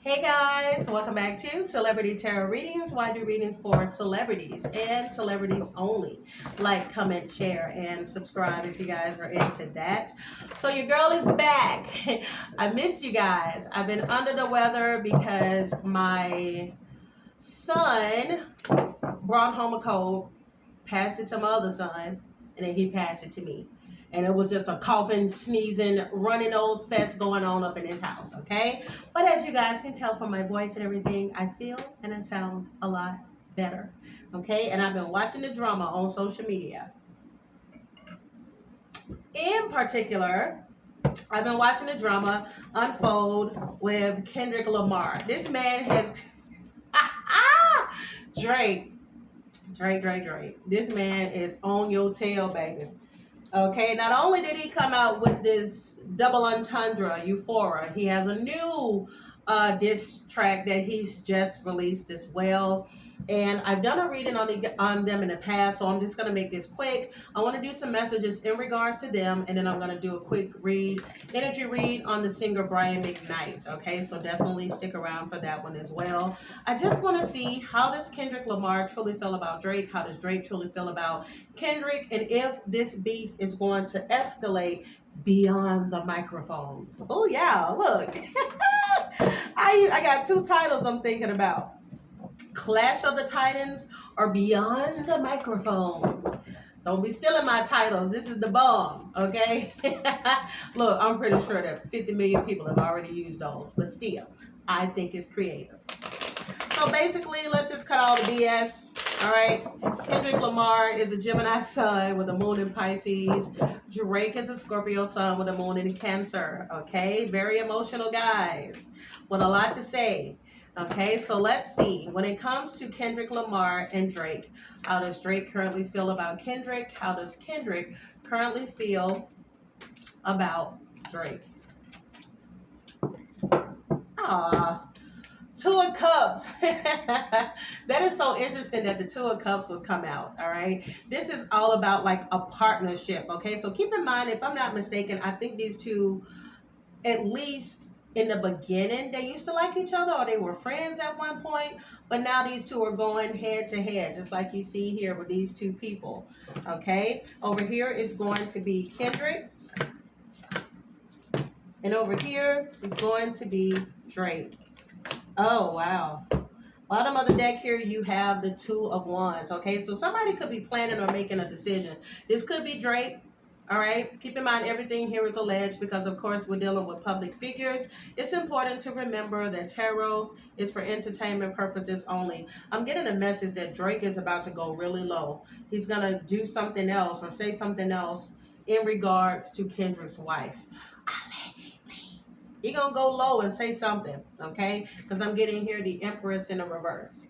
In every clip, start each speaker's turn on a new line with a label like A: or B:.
A: Hey guys, welcome back to Celebrity Tarot Readings. Why do readings for celebrities and celebrities only? Like, comment, share, and subscribe if you guys are into that. So your girl is back. I missed you guys. I've been under the weather because my son brought home a cold, passed it to my other son, and then he passed it to me. And it was just a coughing, sneezing, runny nose fest going on up in his house, okay? But as you guys can tell from my voice and everything, I feel and I sound a lot better, okay? And I've been watching the drama on social media. In particular, I've been watching the drama unfold with Kendrick Lamar. This man has... Drake. This man is on your tail, baby. Okay, not only did he come out with this double entendre, Euphoria, he has a new diss track that he's just released as well. And I've done a reading on them in the past, so I'm just going to make this quick. I want to do some messages in regards to them, and then I'm going to do a quick energy read on the singer Brian McKnight. Okay, so definitely stick around for that one as well. I just want to see how does Kendrick Lamar truly feel about Drake, how does Drake truly feel about Kendrick, and if this beef is going to escalate beyond the microphone. Oh yeah, look. I got two titles I'm thinking about. Clash of the Titans or Beyond the Microphone. Don't be stealing my titles. This is the bomb, okay? Look, I'm pretty sure that 50 million people have already used those, but still, I think it's creative. So basically, let's just cut all the BS, all right? Kendrick Lamar is a Gemini sun with a moon in Pisces. Drake is a Scorpio sun with a moon in Cancer, okay? Very emotional guys with a lot to say. Okay, so let's see. When it comes to Kendrick Lamar and Drake, how does Drake currently feel about Kendrick? How does Kendrick currently feel about Drake? Two of Cups. That is so interesting that the Two of Cups would come out, all right? This is all about like a partnership, okay? So keep in mind, if I'm not mistaken, I think these two, at least in the beginning, they used to like each other or they were friends at one point, but now these two are going head to head, just like you see here with these two people, okay? Over here is going to be Kendrick, and over here is going to be Drake. Oh, wow. Bottom of the deck here, you have the Two of Wands, okay? So somebody could be planning or making a decision. This could be Drake. All right, keep in mind everything here is alleged because, of course, we're dealing with public figures. It's important to remember that tarot is for entertainment purposes only. I'm getting a message that Drake is about to go really low. He's going to do something else or say something else in regards to Kendrick's wife. Allegedly. He's going to go low and say something, okay? Because I'm getting here the Empress in the reverse.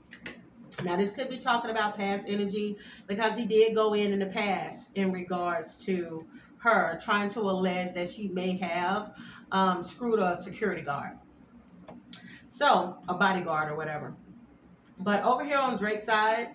A: Now, this could be talking about past energy because he did go in the past in regards to her trying to allege that she may have screwed a security guard. So, a bodyguard or whatever. But over here on Drake's side,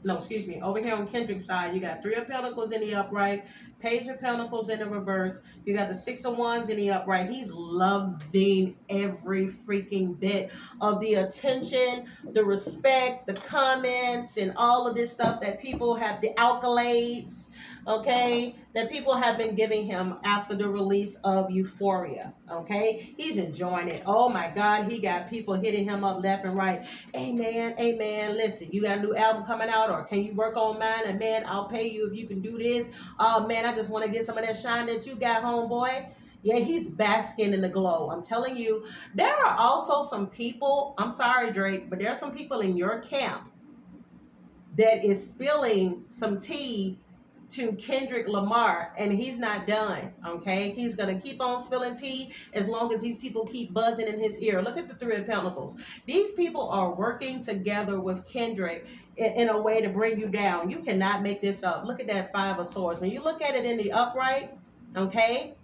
A: over here on Kendrick's side, you got Three of Pentacles in the upright, Page of Pentacles in the reverse. You got the Six of Wands in the upright. He's loving every freaking bit of the attention, the respect, the comments, and all of this stuff that people have, the accolades, okay, that people have been giving him after the release of Euphoria, okay? He's enjoying it. Oh, my God, he got people hitting him up left and right. Hey, man, listen, you got a new album coming out, or can you work on mine? And, man, I'll pay you if you can do this. Oh, man, I just want to get some of that shine that you got, homeboy. Yeah, he's basking in the glow. I'm telling you, there are also some people, I'm sorry, Drake, but there are some people in your camp that is spilling some tea to Kendrick Lamar, and he's not done, okay? He's going to keep on spilling tea as long as these people keep buzzing in his ear. Look at the Three of Pentacles. These people are working together with Kendrick in a way to bring you down. You cannot make this up. Look at that Five of Swords. When you look at it in the upright, okay,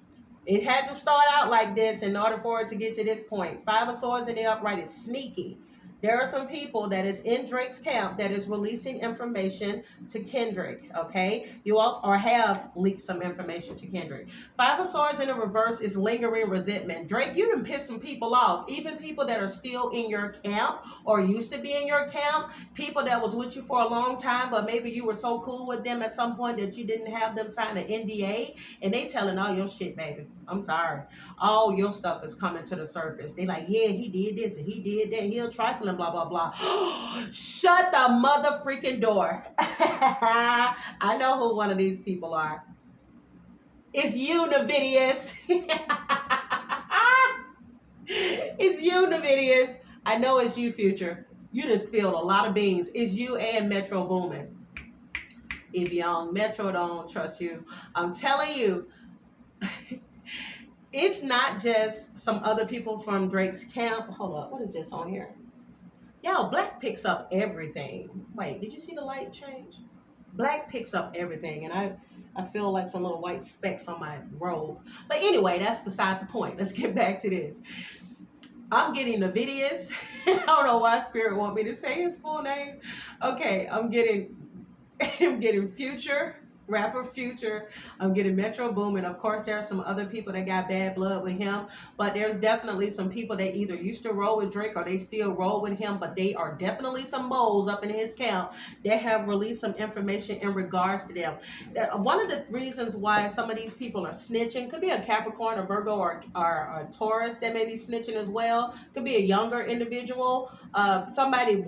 A: it had to start out like this in order for it to get to this point. Five of Swords in the upright is sneaky. There are some people that is in Drake's camp that is releasing information to Kendrick. Okay, you also or have leaked some information to Kendrick. Five of Swords in the reverse is lingering resentment. Drake, you done pissed some people off, even people that are still in your camp or used to be in your camp. People that was with you for a long time, but maybe you were so cool with them at some point that you didn't have them sign an NDA, and they telling all your shit, baby. I'm sorry, all your stuff is coming to the surface. They like, yeah, he did this and he did that. He'll trifling, blah, blah, blah. Shut the mother freaking door. I know who one of these people are. It's you, Nvidius. It's you, Nvidius. I know it's you, Future. You just spilled a lot of beans. It's you and Metro Boomin. If young Metro don't trust you, I'm telling you, it's not just some other people from Drake's camp. Hold up, what is this on here? Yo, black picks up everything. Wait, did you see the light change? Black picks up everything, and I feel like some little white specks on my robe. But anyway, that's beside the point. Let's get back to this. I'm getting Nvidius. I don't know why Spirit want me to say his full name. Okay, I'm getting Future, rapper Future. I'm getting Metro Boomin. Of course, there are some other people that got bad blood with him, but there's definitely some people that either used to roll with Drake or they still roll with him, but they are definitely some moles up in his camp that have released some information in regards to them. One of the reasons why some of these people are snitching could be a Capricorn, a Virgo, or a Taurus that may be snitching as well. Could be a younger individual. Somebody,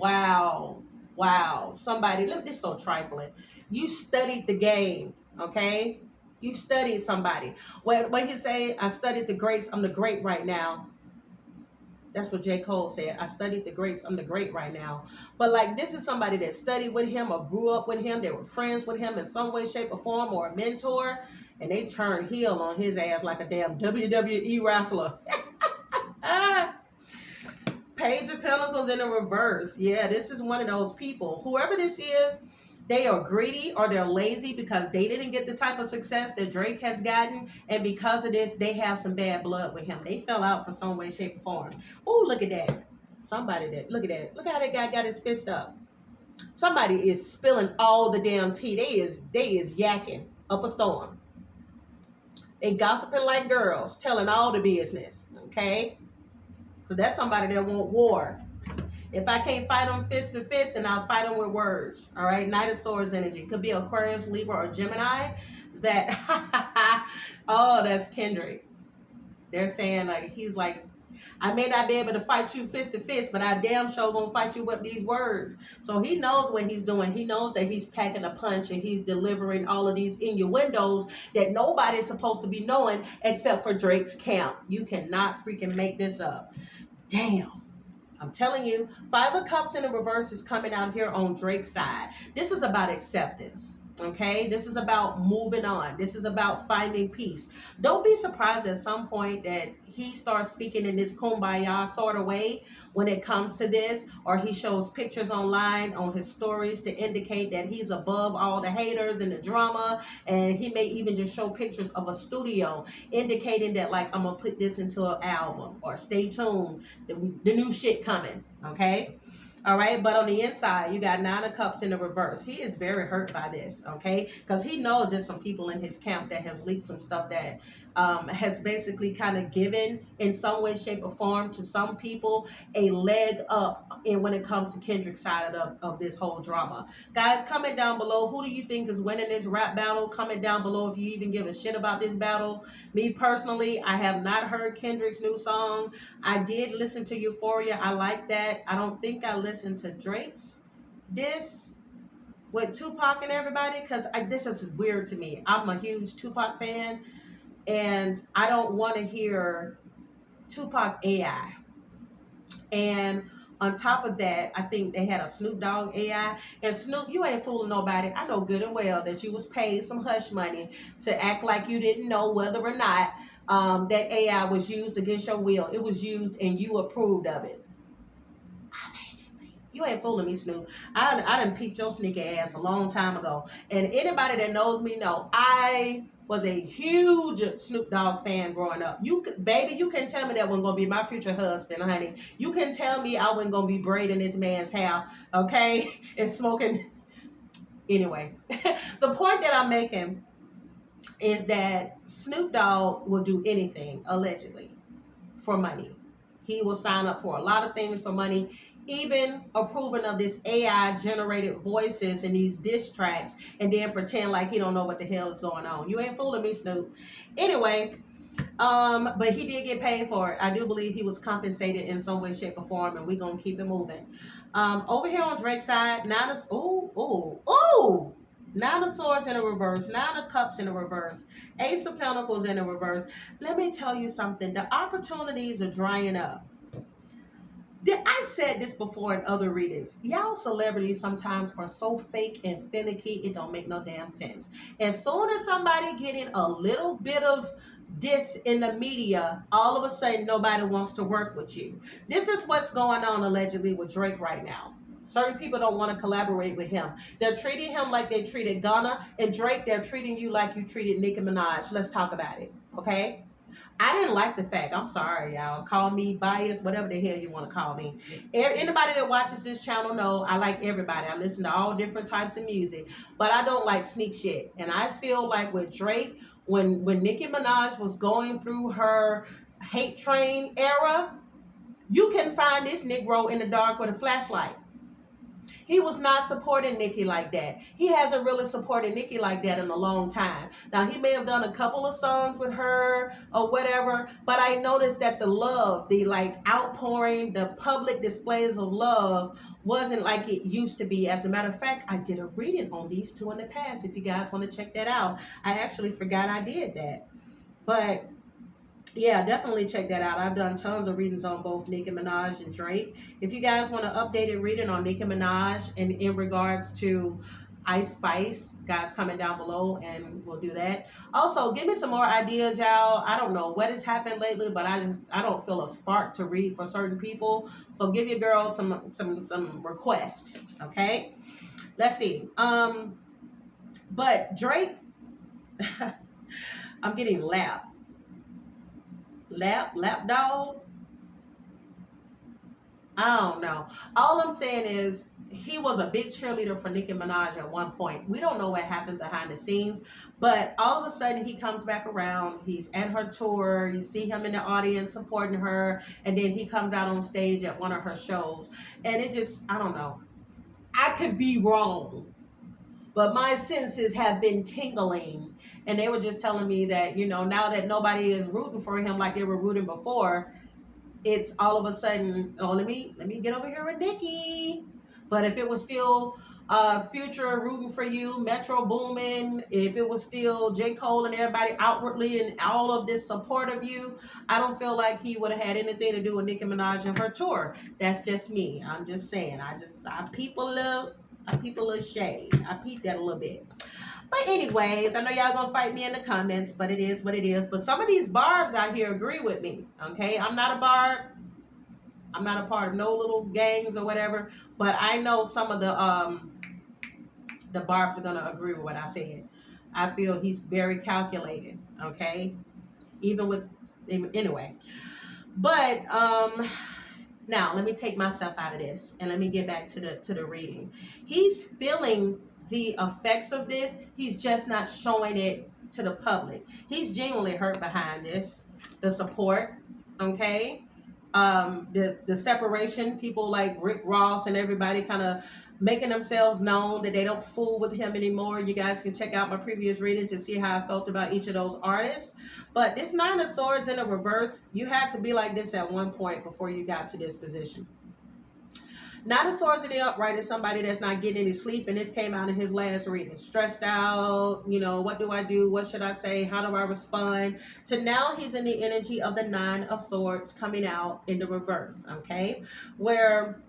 A: somebody, look, this is so trifling. You studied the game, okay? You studied somebody. When you say, I studied the greats, I'm the great right now. That's what J. Cole said. I studied the greats, I'm the great right now. But like, this is somebody that studied with him or grew up with him. They were friends with him in some way, shape, or form, or a mentor. And they turned heel on his ass like a damn WWE wrestler. Page of Pentacles in the reverse. Yeah, this is one of those people. Whoever this is, they are greedy or they're lazy because they didn't get the type of success that Drake has gotten. And because of this, they have some bad blood with him. They fell out for some way, shape, or form. Oh, look at that. Somebody that, look at that. Look how that guy got his fist up. Somebody is spilling all the damn tea. They is yakking up a storm. They gossiping like girls, telling all the business. Okay? So that's somebody that want war. If I can't fight them fist to fist, then I'll fight them with words. All right, Knight of Swords energy. Could be Aquarius, Libra, or Gemini. That, oh, that's Kendrick. They're saying, like, he's like, I may not be able to fight you fist to fist, but I damn sure gonna fight you with these words. So he knows what he's doing. He knows that he's packing a punch and he's delivering all of these innuendos that nobody's supposed to be knowing except for Drake's camp. You cannot freaking make this up. Damn. I'm telling you, Five of Cups in the reverse is coming out here on Drake's side. This is about acceptance, okay? This is about moving on. This is about finding peace. Don't be surprised at some point that he starts speaking in this kumbaya sort of way when it comes to this, or he shows pictures online on his stories to indicate that he's above all the haters and the drama, and he may even just show pictures of a studio indicating that, like, I'm gonna put this into an album, or stay tuned, the new shit coming, okay? All right, but on the inside, you got Nine of Cups in the reverse. He is very hurt by this, okay? Because he knows there's some people in his camp that has leaked some stuff that has basically kind of given in some way, shape, or form to some people a leg up in when it comes to Kendrick's side of this whole drama. Guys, comment down below. Who do you think is winning this rap battle? Comment down below if you even give a shit about this battle. Me personally, I have not heard Kendrick's new song. I did listen to Euphoria. I like that. I don't think I listened to Drake's diss with Tupac and everybody, because this is weird to me. I'm a huge Tupac fan, and I don't want to hear Tupac AI. And on top of that, I think they had a Snoop Dogg AI. And Snoop, you ain't fooling nobody. I know good and well that you was paid some hush money to act like you didn't know whether or not that AI was used against your will. It was used and you approved of it. You ain't fooling me, Snoop. I done peeped your sneaky ass a long time ago. And anybody that knows me know I was a huge Snoop Dogg fan growing up. Baby, you can tell me that wasn't gonna be my future husband, honey. You can tell me I wasn't gonna be braiding this man's hair, okay, and smoking. Anyway, the point that I'm making is that Snoop Dogg will do anything, allegedly, for money. He will sign up for a lot of things for money, even approving of this AI generated voices and these diss tracks, and then pretend like he don't know what the hell is going on. You ain't fooling me, Snoop. Anyway, but he did get paid for it. I do believe he was compensated in some way, shape, or form, and we're gonna keep it moving. Over here on Drake's side, Nine of Swords in a reverse, Nine of Cups in a reverse, Ace of Pentacles in a reverse. Let me tell you something. The opportunities are drying up. I've said this before in other readings. Y'all celebrities sometimes are so fake and finicky, it don't make no damn sense. As soon as somebody getting a little bit of diss in the media, all of a sudden nobody wants to work with you. This is what's going on allegedly with Drake right now. Certain people don't want to collaborate with him. They're treating him like they treated Gunna, and Drake, they're treating you like you treated Nicki Minaj. Let's talk about it, okay? I didn't like the fact. I'm sorry, y'all. Call me biased, whatever the hell you want to call me. Anybody that watches this channel know I like everybody. I listen to all different types of music, but I don't like sneak shit. And I feel like with Drake, when Nicki Minaj was going through her hate train era, you can find this Negro in the dark with a flashlight. He was not supporting Nicki like that. He hasn't really supported Nicki like that in a long time. Now, he may have done a couple of songs with her or whatever, but I noticed that the love, the like outpouring, the public displays of love wasn't like it used to be. As a matter of fact, I did a reading on these two in the past. If you guys want to check that out, I actually forgot I did that. But yeah, definitely check that out. I've done tons of readings on both Nicki Minaj and Drake. If you guys want an updated reading on Nicki Minaj and in regards to Ice Spice, guys, comment down below and we'll do that. Also, give me some more ideas, y'all. I don't know what has happened lately, but I don't feel a spark to read for certain people. So give your girls some requests, okay? Let's see. But Drake, I'm getting lap dog. I don't know. All I'm saying is he was a big cheerleader for Nicki Minaj at one point. We don't know what happened behind the scenes, but all of a sudden he comes back around. He's at her tour. You see him in the audience supporting her, and then he comes out on stage at one of her shows. And it just, I don't know. I could be wrong, but my senses have been tingling, and they were just telling me that, you know, now that nobody is rooting for him like they were rooting before, it's all of a sudden, oh, let me get over here with Nicki. But if it was still Future rooting for you, Metro booming, if it was still J. Cole and everybody outwardly and all of this support of you, I don't feel like he would have had anything to do with Nicki Minaj and her tour. That's just me. I'm just saying. I peep a little shade. I peep that a little bit. But anyways, I know y'all gonna fight me in the comments, but it is what it is. But some of these barbs out here agree with me. Okay, I'm not a barb. I'm not a part of no little gangs or whatever. But I know some of the barbs are gonna agree with what I said. I feel he's very calculated. Okay, even with anyway. But now let me take myself out of this and let me get back to the reading. He's feeling the effects of this. He's just not showing it to the public. He's genuinely hurt behind this. The support, okay? The separation, people like Rick Ross and everybody kind of making themselves known that they don't fool with him anymore. You guys can check out my previous reading to see how I felt about each of those artists. But this Nine of Swords in a reverse, you had to be like this at one point before you got to this position. Nine of Swords in the upright is somebody that's not getting any sleep, and this came out in his last reading. Stressed out, you know, what do I do? What should I say? How do I respond? To now he's in the energy of the Nine of Swords coming out in the reverse, okay? Where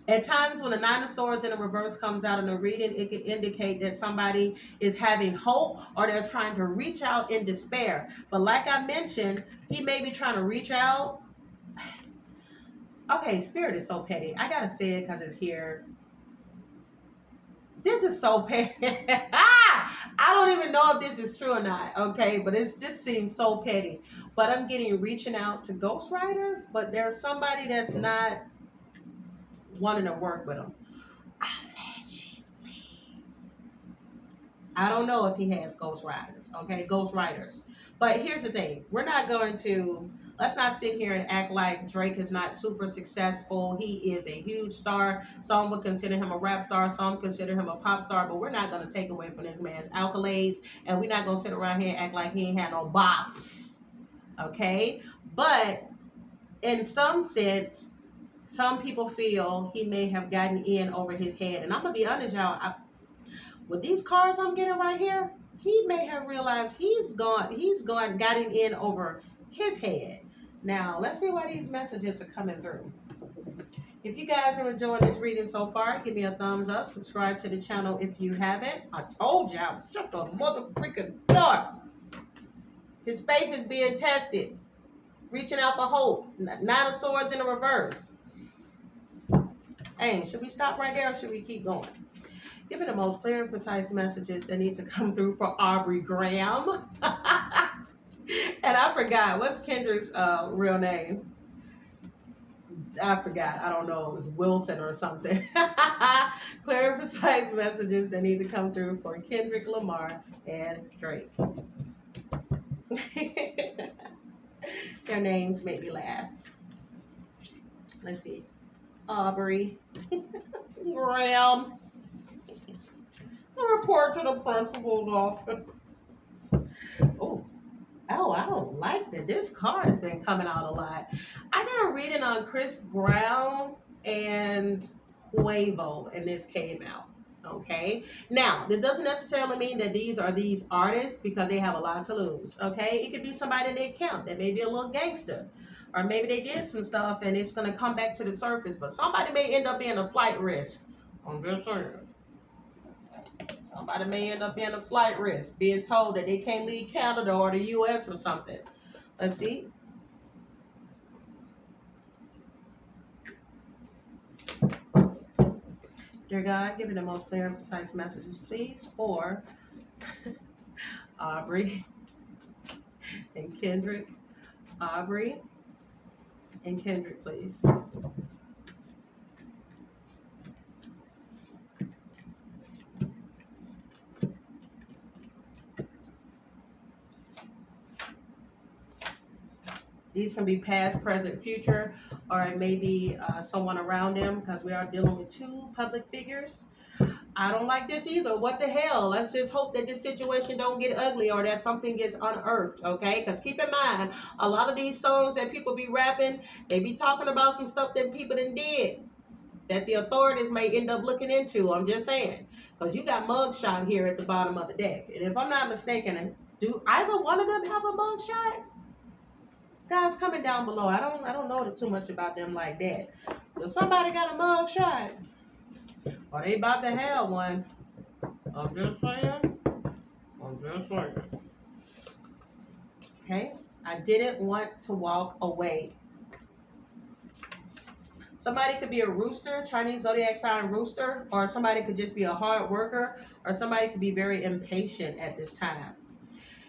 A: at times when the Nine of Swords in the reverse comes out in a reading, it can indicate that somebody is having hope or they're trying to reach out in despair. But like I mentioned, he may be trying to reach out. Okay, Spirit is so petty. I gotta say it because it's here. This is so petty. I don't even know if this is true or not, okay? But this seems so petty. But I'm getting reaching out to ghostwriters, but there's somebody that's not wanting to work with them. I don't know if he has ghostwriters, okay? Ghostwriters. But here's the thing. We're not going to, let's not sit here and act like Drake is not super successful. He is a huge star. Some would consider him a rap star. Some consider him a pop star. But we're not going to take away from this man's accolades. And we're not going to sit around here and act like he ain't had no bops, okay? But in some sense, some people feel he may have gotten in over his head. And I'm going to be honest, y'all. With these cards I'm getting right here, he may have realized gotten in over his head. Now, let's see why these messages are coming through. If you guys are enjoying this reading so far, give me a thumbs up. Subscribe to the channel if you haven't. I told y'all, shut the mother freaking door. His faith is being tested. Reaching out for hope. Nine of Swords in the reverse. Hey, should we stop right there or should we keep going? Give me the most clear and precise messages that need to come through for Aubrey Graham. And I forgot, what's Kendrick's real name? I forgot. I don't know. It was Wilson or something. Clear and precise messages that need to come through for Kendrick Lamar and Drake. Their names make me laugh. Let's see. Aubrey Graham. Report to the principal's office. Oh, I don't like that. This card has been coming out a lot. I did a reading on Chris Brown and Quavo, and this came out. Okay. Now, this doesn't necessarily mean that these are these artists because they have a lot to lose. Okay. It could be somebody they count that may be a little gangster. Or maybe they did some stuff and it's going to come back to the surface. But somebody may end up being a flight risk. I'm just saying. Somebody may end up being a flight risk, being told that they can't leave Canada or the U.S. or something. Let's see. Dear God, give me the most clear and precise messages, please, for Aubrey and Kendrick. Aubrey and Kendrick, please. These can be past, present, future, or it may be someone around them because we are dealing with two public figures. I don't like this either. What the hell? Let's just hope that this situation don't get ugly or that something gets unearthed, okay? Because keep in mind, a lot of these songs that people be rapping, they be talking about some stuff that people done did that the authorities may end up looking into. I'm just saying. Because you got mugshot here at the bottom of the deck. And if I'm not mistaken, do either one of them have a mugshot? Guys, comment down below. I don't know too much about them like that. If somebody got a mug shot, or they about to have one, I'm just saying. Okay? I didn't want to walk away. Somebody could be a rooster, Chinese zodiac sign rooster, or somebody could just be a hard worker, or somebody could be very impatient at this time.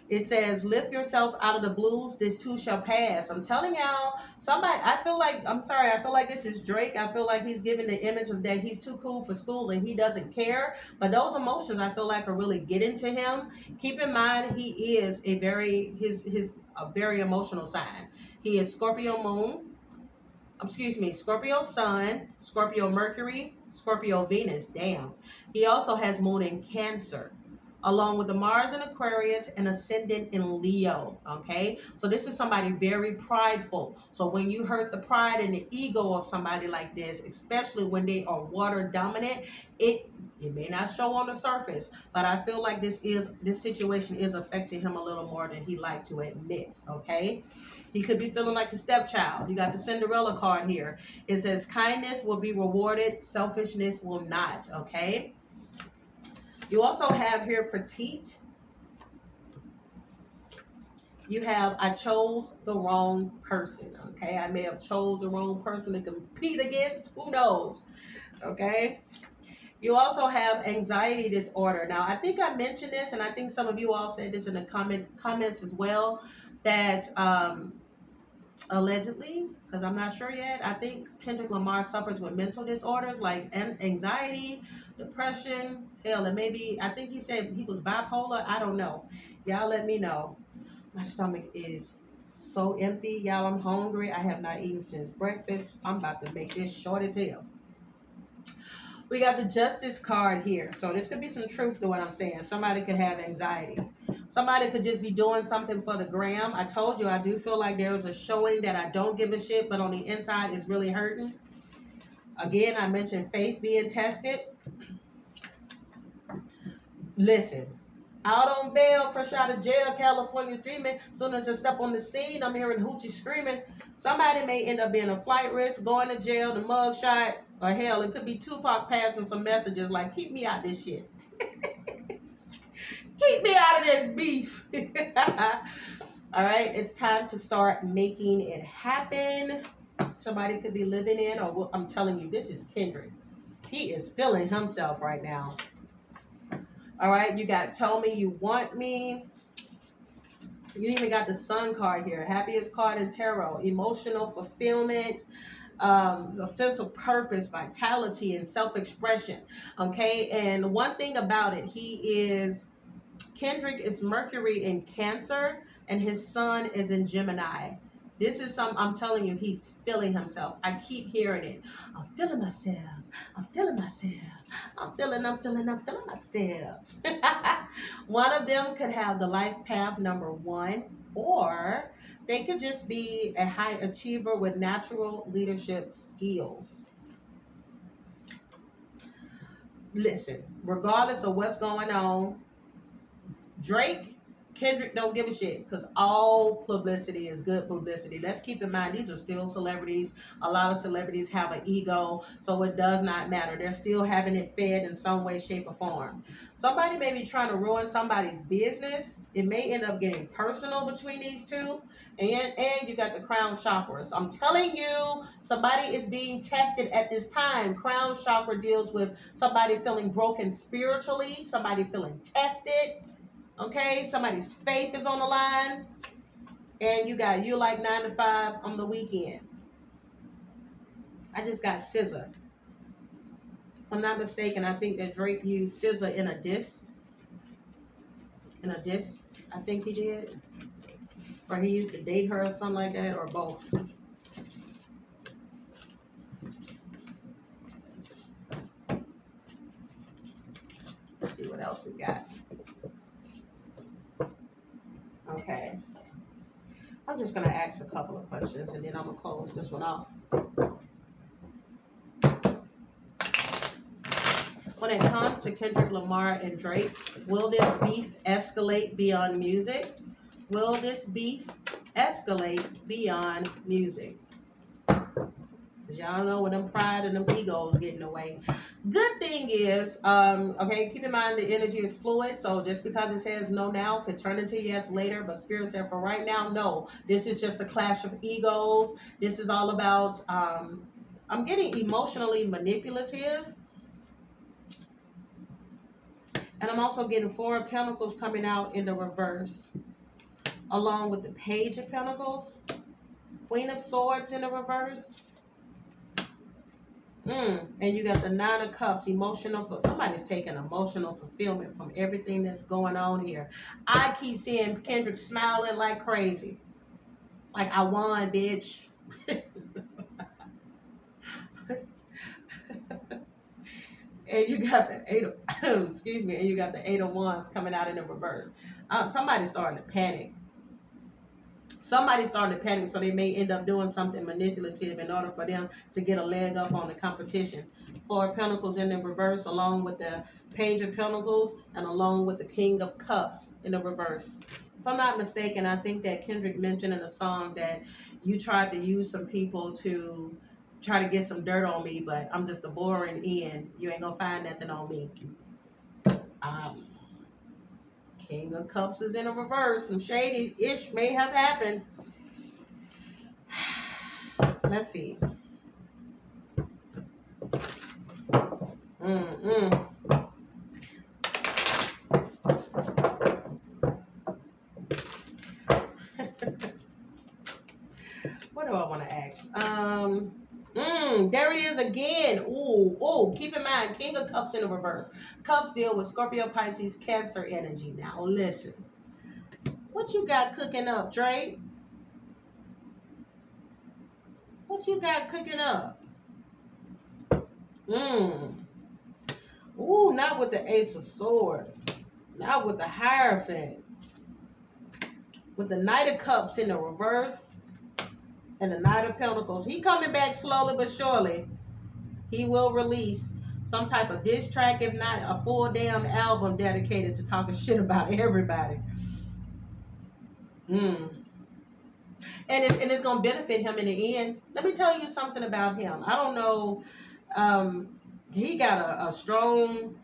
A: It says, lift yourself out of the blues. This too shall pass. I'm telling y'all, I feel like this is Drake. I feel like he's giving the image of that he's too cool for school and he doesn't care. But those emotions I feel like are really getting to him. Keep in mind, he is a very emotional sign. He is Scorpio moon. Scorpio sun, Scorpio Mercury, Scorpio Venus. Damn. He also has moon in Cancer, along with the Mars in Aquarius and ascendant in Leo, okay? So this is somebody very prideful. So when you hurt the pride and the ego of somebody like this, especially when they are water dominant, it may not show on the surface, but I feel like this situation is affecting him a little more than he like to admit, okay? He could be feeling like the stepchild. You got the Cinderella card here. It says kindness will be rewarded, selfishness will not, okay? You also have here petite. You have I chose the wrong person. Okay, I may have chose the wrong person to compete against. Who knows? Okay. You also have anxiety disorder. Now, I think I mentioned this, and I think some of you all said this in the comments as well, that allegedly, because I'm not sure yet, I think Kendrick Lamar suffers with mental disorders like anxiety, depression, hell, and maybe, I think he said he was bipolar. I don't know. Y'all let me know. My stomach is so empty. Y'all, I'm hungry. I have not eaten since breakfast. I'm about to make this short as hell. We got the justice card here. So this could be some truth to what I'm saying. Somebody could have anxiety. Somebody could just be doing something for the gram. I told you I do feel like there was a showing that I don't give a shit, but on the inside is really hurting. Again, I mentioned faith being tested. Listen, out on bail, fresh out of jail, California's dreaming. Soon as I step on the scene, I'm hearing hoochie screaming. Somebody may end up being a flight risk, going to jail, the mugshot, or hell, it could be Tupac passing some messages like, keep me out this shit. Keep me out of this beef. All right, it's time to start making it happen. Somebody could be living in, or I'm telling you, this is Kendrick. He is feeling himself right now. All right, you got tell me you want me. You even got the sun card here. Happiest card in tarot. Emotional fulfillment. A sense of purpose, vitality, and self-expression. Okay, and one thing about it, Kendrick is Mercury in Cancer, and his sun is in Gemini. This is I'm telling you, he's feeling himself. I keep hearing it. I'm feeling myself. I'm feeling myself. I'm feeling myself. One of them could have the life path number 1, or they could just be a high achiever with natural leadership skills. Listen, regardless of what's going on, Drake, Kendrick don't give a shit because all publicity is good publicity. Let's keep in mind, these are still celebrities. A lot of celebrities have an ego, so it does not matter. They're still having it fed in some way, shape, or form. Somebody may be trying to ruin somebody's business. It may end up getting personal between these two. And you got the crown chakra. So I'm telling you, somebody is being tested at this time. Crown chakra deals with somebody feeling broken spiritually, somebody feeling tested. Okay, somebody's faith is on the line, and you like 9 to 5 on the weekend. I just got scissor. If I'm not mistaken, I think that Drake used scissor in a diss. I think he did. Or he used to date her or something like that, or both. Let's see what else we got. Okay. I'm just going to ask a couple of questions and then I'm going to close this one off. When it comes to Kendrick Lamar and Drake, will this beef escalate beyond music? Will this beef escalate beyond music? Because y'all know when them pride and them egos get in the way. Good thing is, okay, keep in mind the energy is fluid, so just because it says no now could turn into yes later, but Spirit said for right now, no. This is just a clash of egos. This is all about, I'm getting emotionally manipulative. And I'm also getting 4 of Pentacles coming out in the reverse, along with the Page of Pentacles, Queen of Swords in the reverse. And you got the 9 of Cups, somebody's taking emotional fulfillment from everything that's going on here. I keep seeing Kendrick smiling like crazy. Like, I won, bitch. And you got the 8 of, and you got the 8 of Wands coming out in the reverse. Somebody's starting to panic. Somebody's starting to panic, so they may end up doing something manipulative in order for them to get a leg up on the competition. 4 of Pentacles in the reverse, along with the Page of Pentacles, and along with the King of Cups in the reverse. If I'm not mistaken, I think that Kendrick mentioned in a song that you tried to use some people to try to get some dirt on me, but I'm just a boring end. You ain't gonna find nothing on me. King of Cups is in a reverse. Some shady-ish may have happened. Let's see. What do I want to ask? There it is again. Ooh. Keep in mind, King of Cups in the reverse. Cups deal with Scorpio, Pisces, Cancer energy. Now listen. What you got cooking up, Dre? What you got cooking up? Ooh, not with the Ace of Swords. Not with the Hierophant. With the Knight of Cups in the reverse. And the Knight of Pentacles. He coming back slowly but surely. He will release some type of diss track, if not a full damn album dedicated to talking shit about everybody. And it's going to benefit him in the end. Let me tell you something about him. I don't know. He got a strong,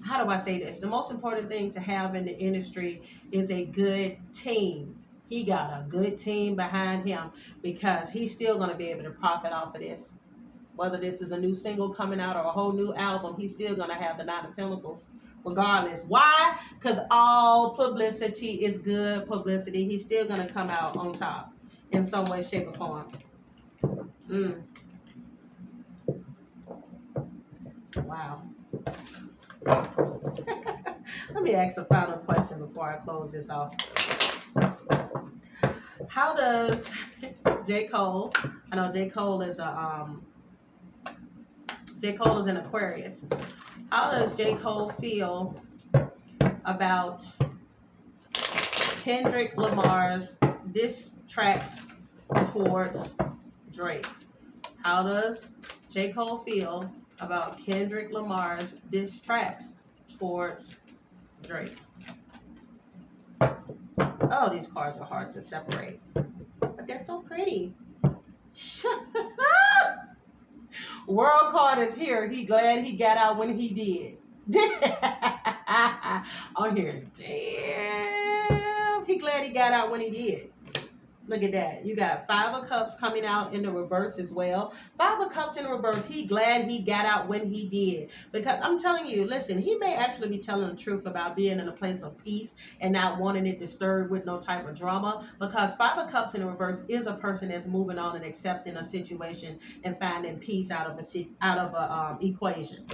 A: how do I say this? The most important thing to have in the industry is a good team. He got a good team behind him because he's still going to be able to profit off of this. Whether this is a new single coming out or a whole new album, he's still going to have the Nine of Pentacles regardless. Why? Because all publicity is good publicity. He's still going to come out on top in some way, shape, or form. Wow. Let me ask a final question before I close this off. How does J. Cole, I know J. Cole is an Aquarius. How does J. Cole feel about Kendrick Lamar's diss tracks towards Drake? How does J. Cole feel about Kendrick Lamar's diss tracks towards Drake? Oh, these cards are hard to separate, but they're so pretty. World card is here. He glad he got out when he did. On here. Damn. He glad he got out when he did. Look at that. You got Five of Cups coming out in the reverse as well. Five of Cups in the reverse. He glad he got out when he did. Because I'm telling you, listen, he may actually be telling the truth about being in a place of peace and not wanting it disturbed with no type of drama. Because Five of Cups in the reverse is a person that's moving on and accepting a situation and finding peace out of a equation.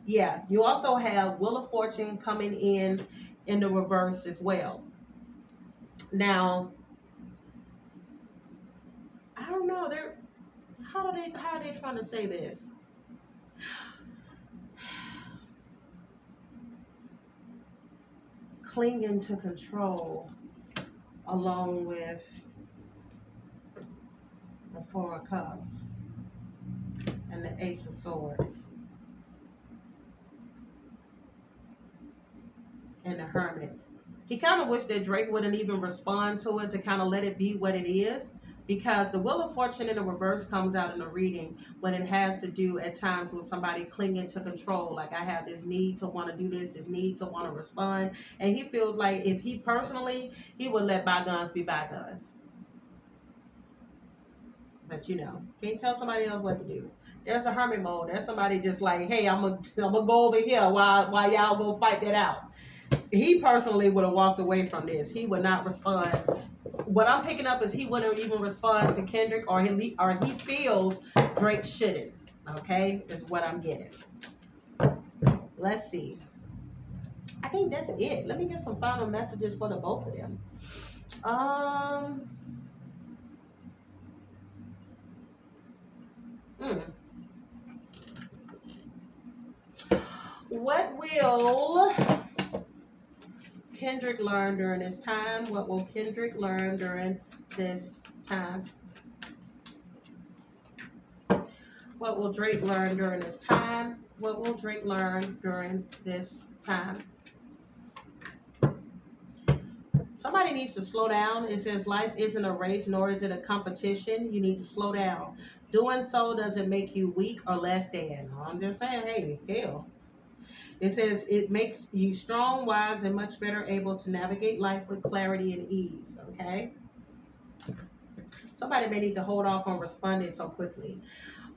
A: Yeah, you also have Wheel of Fortune coming in the reverse as well. Now, I don't know. How are they trying to say this? Clinging to control, along with the Four of Cups and the Ace of Swords and the Hermit. He kind of wished that Drake wouldn't even respond to it, to kind of let it be what it is. Because the Wheel of Fortune in the reverse comes out in the reading when it has to do at times with somebody clinging to control. Like, I have this need to want to do this need to want to respond. And he feels like if he personally, he would let bygones be bygones. But can't tell somebody else what to do. There's a hermit mode. There's somebody just like, hey, I'm gonna go over here while y'all go fight that out. He personally would have walked away from this. He would not respond. What I'm picking up is he wouldn't even respond to Kendrick, or he feels Drake shouldn't. Okay, is what I'm getting. Let's see. I think that's it. Let me get some final messages for the both of them. What will Kendrick learn during this time? What will Kendrick learn during this time? What will Drake learn during this time? What will Drake learn during this time? Somebody needs to slow down. It says life isn't a race, nor is it a competition. You need to slow down. Doing so doesn't make you weak or less than. I'm just saying, hey, hell. It says it makes you strong, wise, and much better able to navigate life with clarity and ease, okay? Somebody may need to hold off on responding so quickly.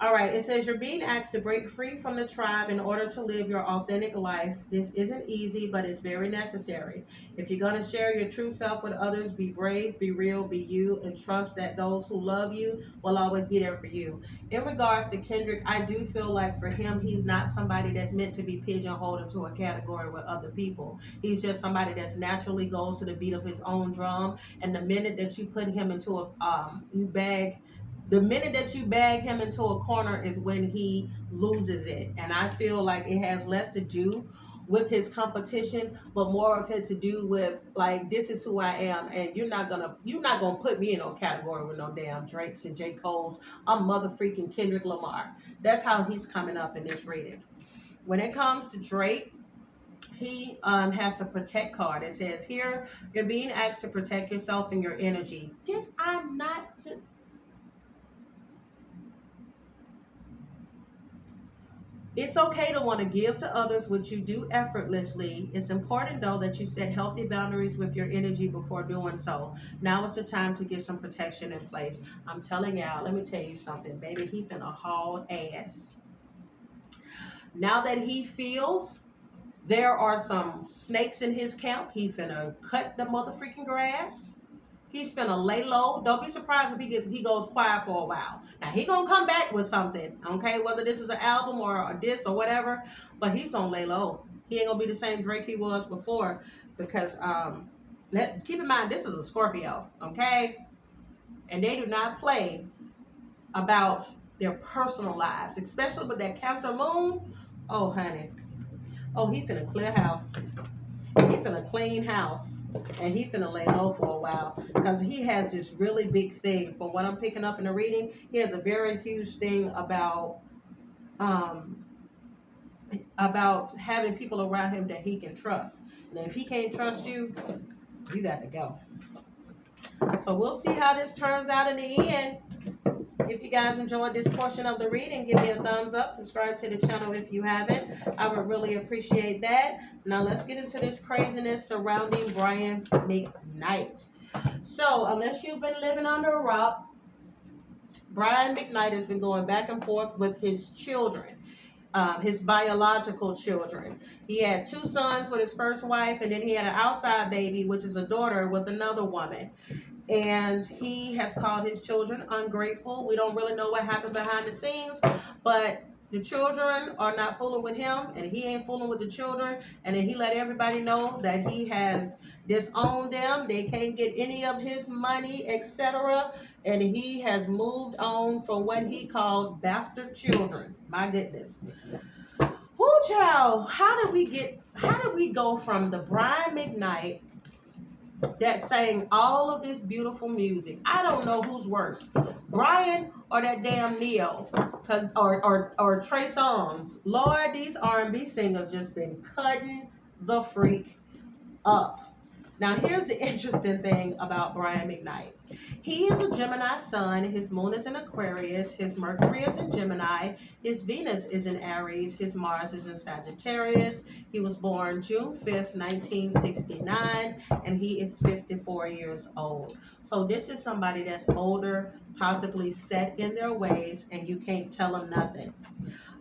A: All right, it says you're being asked to break free from the tribe in order to live your authentic life. This isn't easy, but it's very necessary. If you're going to share your true self with others, be brave, be real, be you, and trust that those who love you will always be there for you. In regards to Kendrick, I do feel like for him, he's not somebody that's meant to be pigeonholed into a category with other people. He's just somebody that's naturally goes to the beat of his own drum. And the minute that you put him into the minute that you bag him into a corner is when he loses it. And I feel like it has less to do with his competition, but more of it to do with like, this is who I am, and you're not gonna put me in no category with no damn Drakes and J. Cole's. I'm mother freaking Kendrick Lamar. That's how he's coming up in this reading. When it comes to Drake, he has the protect card. It says here, you're being asked to protect yourself and your energy. Did I not just It's okay to want to give to others what you do effortlessly. It's important, though, that you set healthy boundaries with your energy before doing so. Now is the time to get some protection in place. I'm telling y'all, let me tell you something, baby. He finna haul ass. Now that he feels there are some snakes in his camp, he finna cut the motherfucking grass. He's finna lay low. Don't be surprised if he goes quiet for a while. Now he gonna come back with something, okay? Whether this is an album or a disc or whatever, but he's gonna lay low. He ain't gonna be the same Drake he was before, because keep in mind this is a Scorpio, okay? And they do not play about their personal lives, especially with that Cancer moon. Oh honey, oh he finna clear house. He finna clean house, and he finna lay low for a while, because he has this really big thing. From what I'm picking up in the reading, he has a very huge thing um, about having people around him that he can trust. And if he can't trust you, you got to go. So we'll see how this turns out in the end. If you guys enjoyed this portion of the reading, give me a thumbs up. Subscribe to the channel if you haven't. I would really appreciate that. Now let's get into this craziness surrounding Brian McKnight. So unless you've been living under a rock, Brian McKnight has been going back and forth with his children. His biological children. He had 2 sons with his first wife, and then he had an outside baby, which is a daughter, with another woman. And he has called his children ungrateful. We don't really know what happened behind the scenes, but the children are not fooling with him, and he ain't fooling with the children. And then he let everybody know that he has disowned them. They can't get any of his money, etc. And he has moved on from what he called bastard children. My goodness. Whoo, child, how did we go from the Brian McKnight that sang all of this beautiful music? I don't know who's worse, Brian or that damn Neo, or Trey Songz. Lord, these R&B singers just been cutting the freak up. Now, here's the interesting thing about Brian McKnight. He is a Gemini sun. His moon is in Aquarius. His Mercury is in Gemini. His Venus is in Aries. His Mars is in Sagittarius. He was born June 5th, 1969, and he is 54 years old. So this is somebody that's older, possibly set in their ways, and you can't tell them nothing.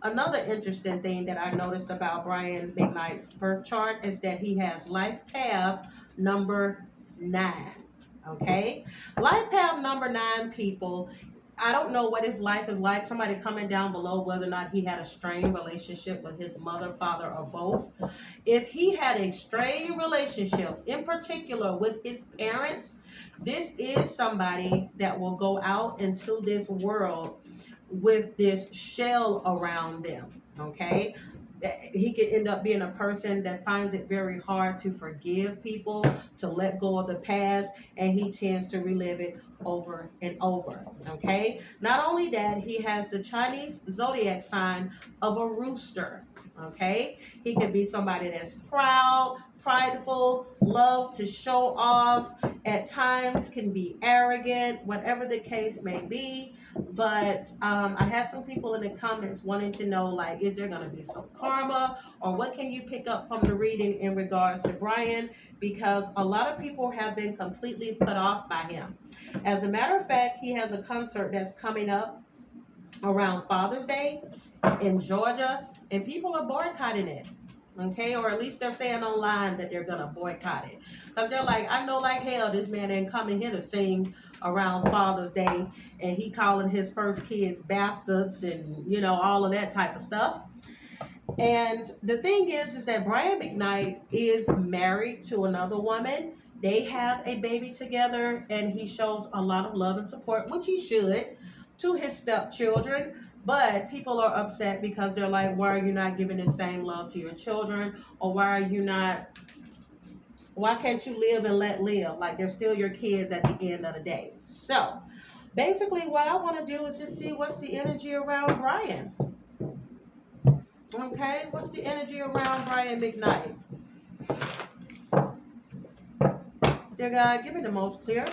A: Another interesting thing that I noticed about Brian McKnight's birth chart is that he has life path number 9. Okay, life path number 9, people. I don't know what his life is like. Somebody comment down below whether or not he had a strained relationship with his mother, father, or both. If he had a strained relationship, in particular with his parents, this is somebody that will go out into this world with this shell around them. Okay, he could end up being a person that finds it very hard to forgive people, to let go of the past, and he tends to relive it over and over. Okay, not only that, he has the Chinese zodiac sign of a rooster. Okay, he could be somebody that's proud, prideful, loves to show off, at times can be arrogant, whatever the case may be. But I had some people in the comments wanting to know, like, is there going to be some karma, or what can you pick up from the reading in regards to Brian? Because a lot of people have been completely put off by him. As a matter of fact, he has a concert that's coming up around Father's Day in Georgia, and people are boycotting it. Okay, or at least they're saying online that they're gonna boycott it because they're like, I know like hell this man ain't coming here to sing around Father's Day, and he calling his first kids bastards and all of that type of stuff. And the thing is that Brian McKnight is married to another woman. They have a baby together, and he shows a lot of love and support, which he should, to his stepchildren. But people are upset because they're like, why are you not giving the same love to your children? Or why can't you live and let live? Like they're still your kids at the end of the day. So basically, what I want to do is just see what's the energy around Brian. Okay, what's the energy around Brian McKnight? Dear God, give me the most clear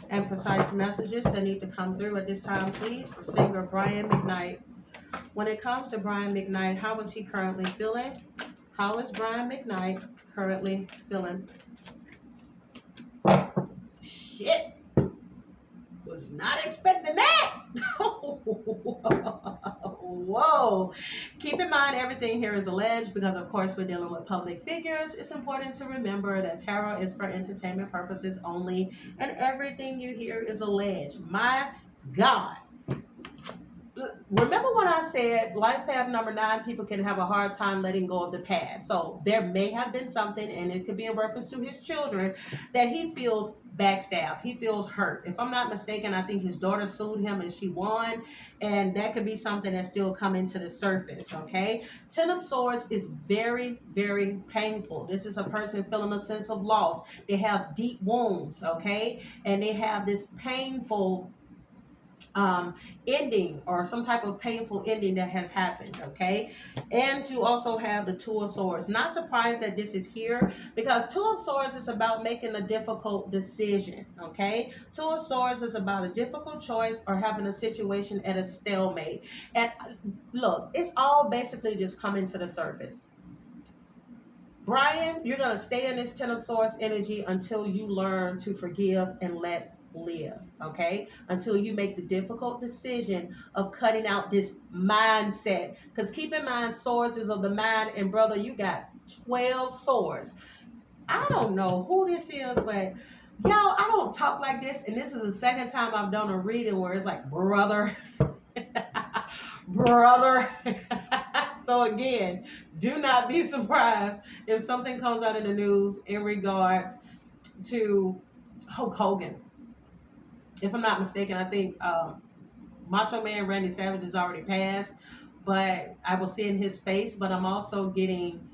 A: and precise messages that need to come through at this time, please, for singer Brian McKnight. When it comes to Brian McKnight, how is he currently feeling? How is Brian McKnight currently feeling? Shit! Was not expecting that! Whoa. Keep in mind, everything here is alleged because, of course, we're dealing with public figures. It's important to remember that tarot is for entertainment purposes only, and everything you hear is alleged. My God. Remember when I said life path number 9, people can have a hard time letting go of the past. So there may have been something, and it could be in reference to his children, that he feels backstabbed. He feels hurt. If I'm not mistaken, I think his daughter sued him and she won. And that could be something that's still coming to the surface, okay? 10 of Swords is very, very painful. This is a person feeling a sense of loss. They have deep wounds, okay? And they have this painful ending, or some type of painful ending that has happened, okay? And to also have the Two of Swords. Not surprised that this is here, because Two of Swords is about making a difficult decision, okay? Two of Swords is about a difficult choice or having a situation at a stalemate. And look, it's all basically just coming to the surface. Brian, you're going to stay in this Ten of Swords energy until you learn to forgive and let live, okay? Until you make the difficult decision of cutting out this mindset. Because keep in mind, swords is of the mind, and brother, you got 12 swords. I don't know who this is, but y'all, I don't talk like this, and this is the second time I've done a reading where it's like, brother, brother. So again, do not be surprised if something comes out in the news in regards to Hulk Hogan. If I'm not mistaken, I think Macho Man Randy Savage has already passed, but I will see in his face, but I'm also getting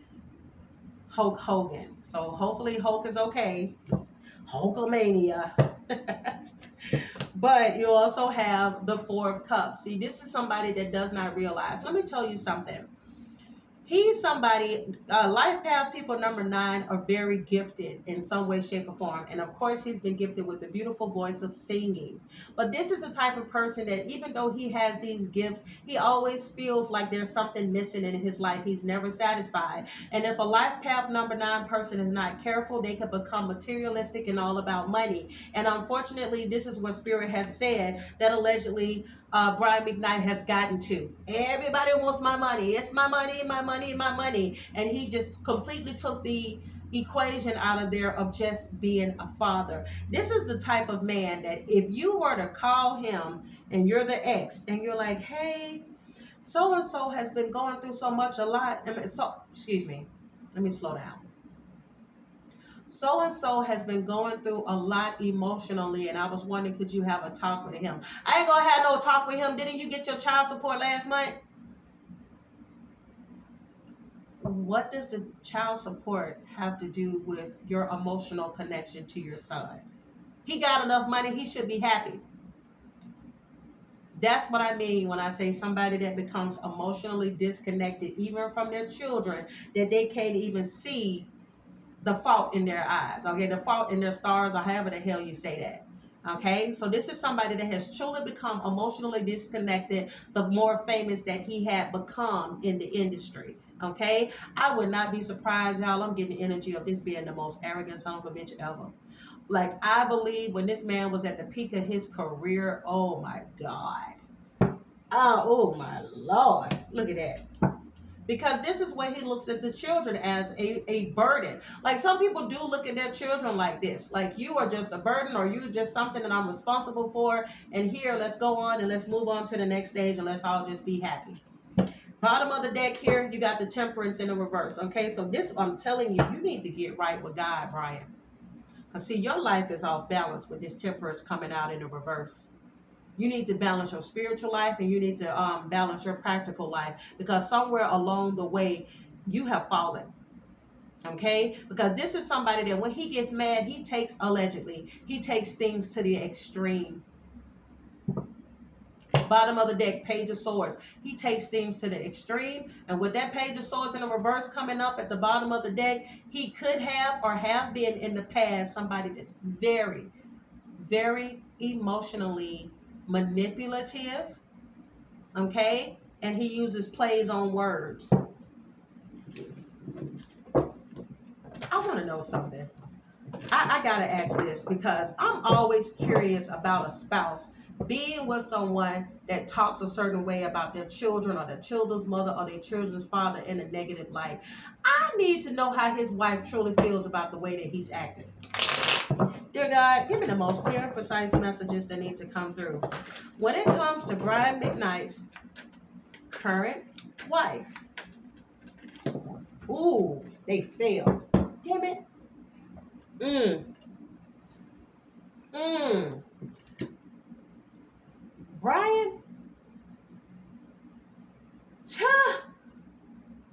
A: Hulk Hogan. So hopefully Hulk is okay. Hulkamania. But you also have the Four of Cups. See, this is somebody that does not realize. Let me tell you something. He's somebody, life path people number 9 are very gifted in some way, shape, or form. And of course, he's been gifted with the beautiful voice of singing. But this is the type of person that even though he has these gifts, he always feels like there's something missing in his life. He's never satisfied. And if a life path number 9 person is not careful, they could become materialistic and all about money. And unfortunately, this is what Spirit has said, that allegedly Brian McKnight has gotten to. Everybody wants my money. It's my money, my money, my money. And he just completely took the equation out of there of just being a father. This is the type of man that if you were to call him and you're the ex and you're like, hey, so-and-so has been going through so much, a lot. Excuse me. Let me slow down. So-and-so has been going through a lot emotionally, and I was wondering, could you have a talk with him? I ain't gonna have no talk with him. Didn't you get your child support last month? What does the child support have to do with your emotional connection to your son? He got enough money, he should be happy. That's what I mean when I say somebody that becomes emotionally disconnected, even from their children, that they can't even see the fault in their eyes, okay, the fault in their stars, or however the hell you say that, okay? So this is somebody that has truly become emotionally disconnected, the more famous that he had become in the industry, okay? I would not be surprised, y'all. I'm getting the energy of this being the most arrogant son of a bitch ever. Like, I believe when this man was at the peak of his career, oh my God. Oh my Lord. Look at that. Because this is where he looks at the children as a burden. Like some people do look at their children like this. Like you are just a burden or you just something that I'm responsible for. And here, let's go on and let's move on to the next stage and let's all just be happy. Bottom of the deck here, you got the temperance in the reverse. Okay, so this, I'm telling you, you need to get right with God, Brian. Because see, your life is off balance with this temperance coming out in the reverse. You need to balance your spiritual life and you need to balance your practical life because somewhere along the way you have fallen. Okay, because this is somebody that when he gets mad, he takes, allegedly, he takes things to the extreme. Bottom of the deck, Page of Swords. He takes things to the extreme, and with that Page of Swords in the reverse coming up at the bottom of the deck, he could have or have been in the past somebody that's very, very emotionally manipulative, okay? And he uses plays on words. I want to know something. I got to ask this because I'm always curious about a spouse being with someone that talks a certain way about their children or their children's mother or their children's father in a negative light. I need to know how his wife truly feels about the way that he's acting. Dear God, give me the most clear and precise messages that need to come through. When it comes to Brian McKnight's current wife, ooh, they failed. Damn it. Brian,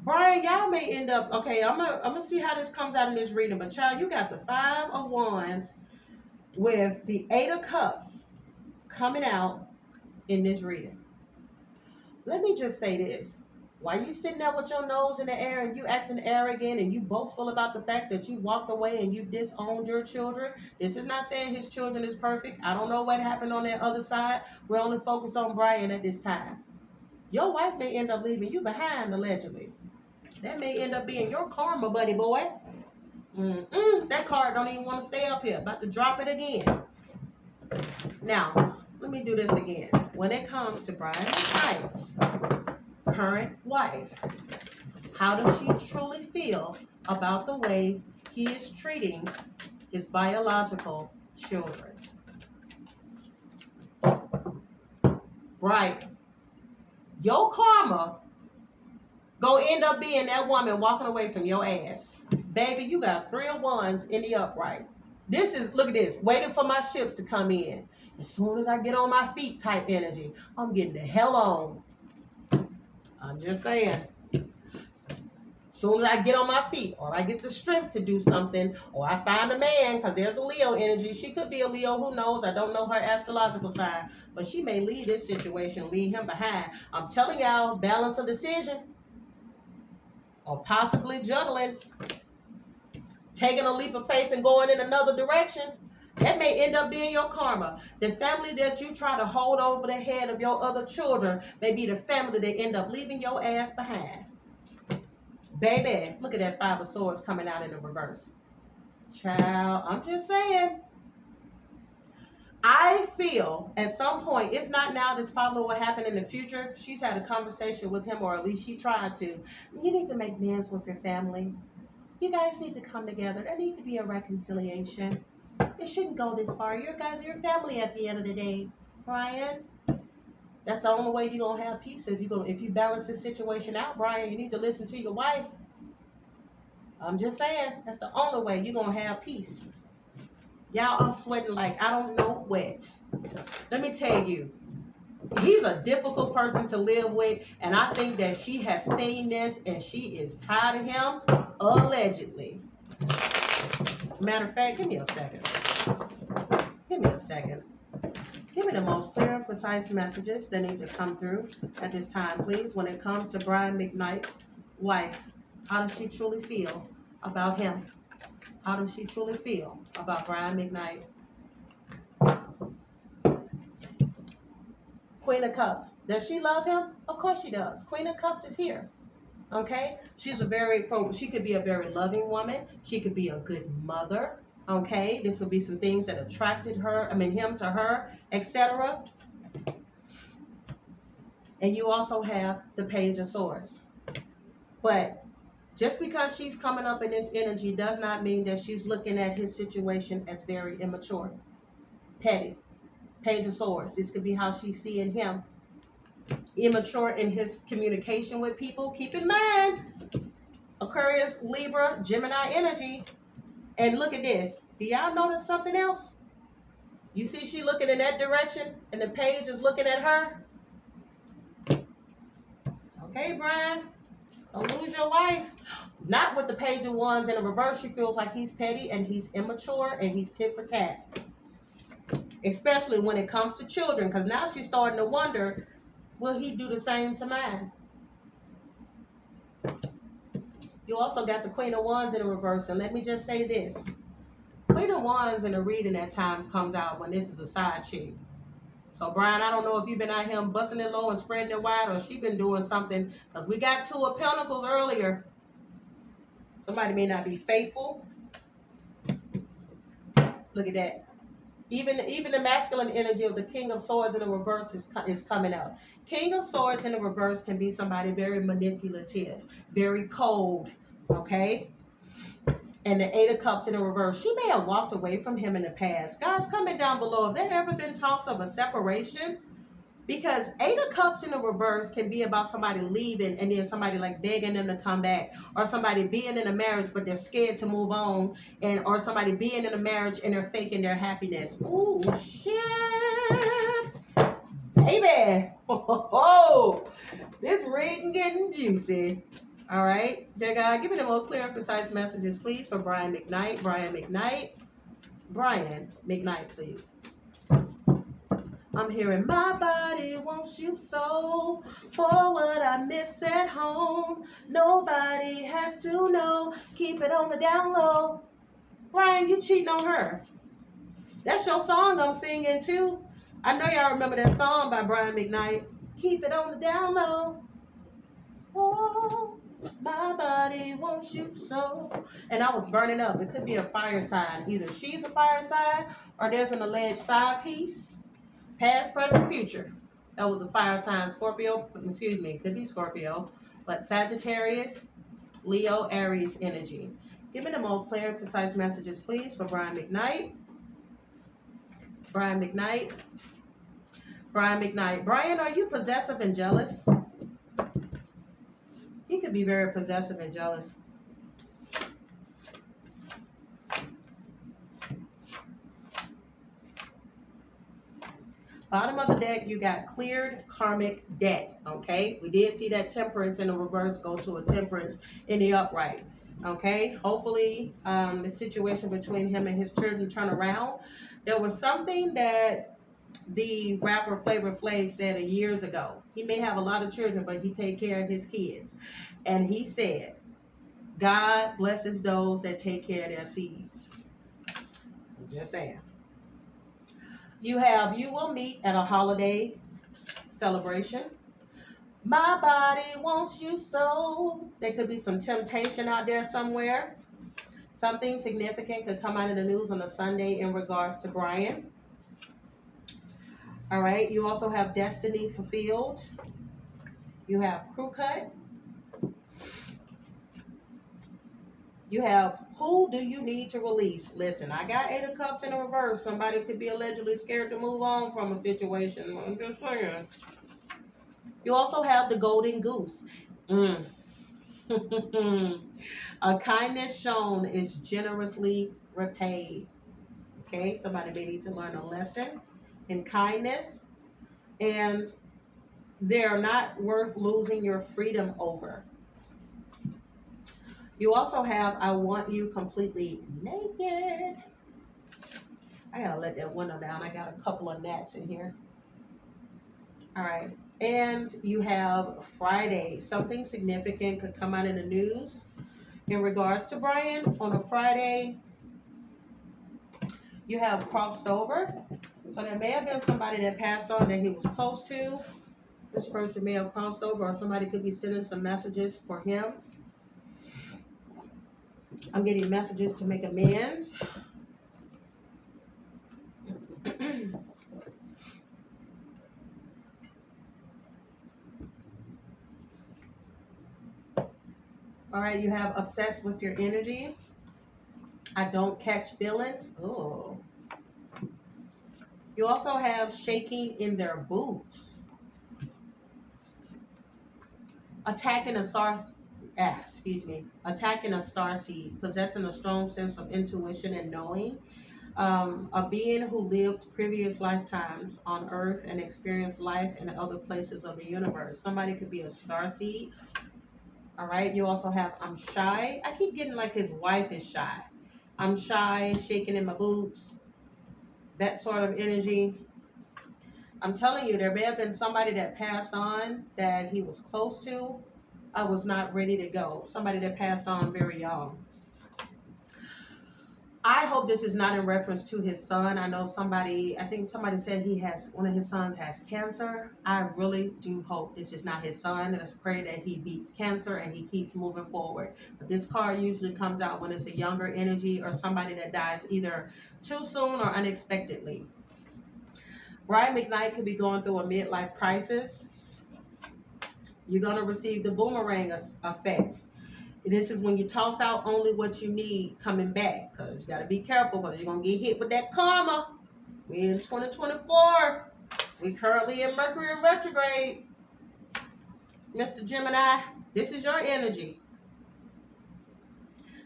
A: Brian, y'all may end up, okay, I'm gonna see how this comes out in this reading, but child, you got the 5 of Wands with the 8 of Cups coming out in this reading. Let me just say this. Why you sitting there with your nose in the air and you acting arrogant and you boastful about the fact that you walked away and you disowned your children? This is not saying his children is perfect. I don't know what happened on that other side. We're only focused on Brian at this time. Your wife may end up leaving you behind, allegedly. That may end up being your karma, buddy boy. That card don't even want to stay up here. About to drop it again. Now, let me do this again. When it comes to Brian McKnight's current wife, how does she truly feel about the way he is treating his biological children? Right. Your karma gonna end up being that woman walking away from your ass. Baby, you got 3 of Wands in the upright. This is, look at this, waiting for my ships to come in. As soon as I get on my feet type energy, I'm getting the hell on. I'm just saying. Soon as I get on my feet, or I get the strength to do something, or I find a man, because there's a Leo energy. She could be a Leo, who knows? I don't know her astrological sign, but she may leave this situation, leave him behind. I'm telling y'all, balance a decision, or possibly juggling, taking a leap of faith and going in another direction. That may end up being your karma. The family that you try to hold over the head of your other children may be the family that end up leaving your ass behind. Baby, look at that 5 of Swords coming out in the reverse. Child, I'm just saying. I feel at some point, if not now, this probably will happen in the future. She's had a conversation with him, or at least she tried to. You need to make amends with your family. You guys need to come together. There needs to be a reconciliation. It shouldn't go this far. You guys are your family at the end of the day, Brian. That's the only way you're gonna have peace. If you balance this situation out, Brian, you need to listen to your wife. I'm just saying, that's the only way you're gonna have peace. Y'all, I'm sweating like I don't know what. Let me tell you, he's a difficult person to live with, and I think that she has seen this and she is tired of him, allegedly. Matter of fact, give me a second. Give me the most clear and precise messages that need to come through at this time, please. When it comes to Brian McKnight's wife, how does she truly feel about him? How does she truly feel about Brian McKnight? Queen of Cups. Does she love him? Of course she does. Queen of Cups is here. Okay? She could be a very loving woman. She could be a good mother. Okay? This would be some things that attracted him to her, etc. And you also have the Page of Swords. But just because she's coming up in this energy does not mean that she's looking at his situation as very immature, petty. Page of Swords. This could be how she's seeing him. Immature in his communication with people. Keep in mind, Aquarius, Libra, Gemini energy. And look at this. Do y'all notice something else? You see she looking in that direction and the page is looking at her? Okay, Brian. Don't lose your wife. Not with the Page of Wands in the reverse. She feels like he's petty and he's immature and he's tit for tat. Especially when it comes to children. Because now she's starting to wonder, will he do the same to mine? You also got the Queen of Wands in the reverse. And let me just say this. Queen of Wands in the reading at times comes out when this is a side chick. So, Brian, I don't know if you've been out here busting it low and spreading it wide, or she been doing something. Because we got Two of Pentacles earlier. Somebody may not be faithful. Look at that. Even the masculine energy of the King of Swords in the reverse is coming out. King of Swords in the reverse can be somebody very manipulative, very cold, okay? And the Eight of Cups in the reverse. She may have walked away from him in the past. Guys, comment down below. Have there ever been talks of a separation? Because Eight of Cups in the reverse can be about somebody leaving and then somebody like begging them to come back. Or somebody being in a marriage but they're scared to move on. Or somebody being in a marriage and they're faking their happiness. Ooh, shit. Baby. Oh, this reading getting juicy. All right. Dear God, give me the most clear and precise messages, please, for Brian McKnight. Brian McKnight. Brian McKnight, please. I'm hearing my body wants you so. For what I miss at home, nobody has to know. Keep it on the down low. Brian, you cheating on her. That's your song I'm singing too. I know y'all remember that song by Brian McKnight. Keep it on the down low. Oh, my body wants you so. And I was burning up. It could be a fire sign. Either she's a fire sign or there's an alleged side piece. Past, present, future. That was a fire sign. Scorpio, excuse me, it could be Scorpio. But Sagittarius, Leo, Aries energy. Give me the most clear and precise messages, please, for Brian McKnight. Brian McKnight. Brian McKnight. Brian, are you possessive and jealous? He could be very possessive and jealous. Bottom of the deck, you got cleared karmic debt, okay? We did see that Temperance in the reverse go to a Temperance in the upright, okay? Hopefully, the situation between him and his children turn around. There was something that the rapper Flavor Flav said years ago. He may have a lot of children, but he take care of his kids. And he said, God blesses those that take care of their seeds. I'm just saying. You will meet at a holiday celebration. My body wants you so. There could be some temptation out there somewhere. Something significant could come out of the news on a Sunday in regards to Brian. All right. You also have destiny fulfilled. You have crew cut. You have who do you need to release? Listen, I got Eight of Cups in the reverse. Somebody could be allegedly scared to move on from a situation. I'm just saying. You also have the golden goose. A kindness shown is generously repaid. Okay, somebody may need to learn a lesson in kindness. And they're not worth losing your freedom over. You also have I want you completely naked. I gotta let that window down. I got a couple of gnats in here. All right. And you have Friday. Something significant could come out in the news in regards to Brian on a Friday. You have crossed over. So there may have been somebody that passed on that he was close to. This person may have crossed over, or somebody could be sending some messages for him. I'm getting messages to make amends. All right, you have obsessed with your energy. I don't catch feelings. Oh. You also have shaking in their boots. Attacking a star, attacking a star seed, possessing a strong sense of intuition and knowing. A being who lived previous lifetimes on Earth and experienced life in other places of the universe. Somebody could be a star seed. All right. You also have I'm shy. I keep getting like his wife is shy. I'm shy, shaking in my boots. That sort of energy. I'm telling you, there may have been somebody that passed on that he was close to. I was not ready to go. Somebody that passed on very young. I hope this is not in reference to his son. I think somebody said one of his sons has cancer. I really do hope this is not his son. Let's pray that he beats cancer and he keeps moving forward. But this card usually comes out when it's a younger energy or somebody that dies either too soon or unexpectedly. Brian McKnight could be going through a midlife crisis. You're going to receive the boomerang effect. This is when you toss out only what you need coming back, because you got to be careful because you're going to get hit with that karma. We're in 2024. We currently in Mercury in retrograde. Mr. Gemini, this is your energy.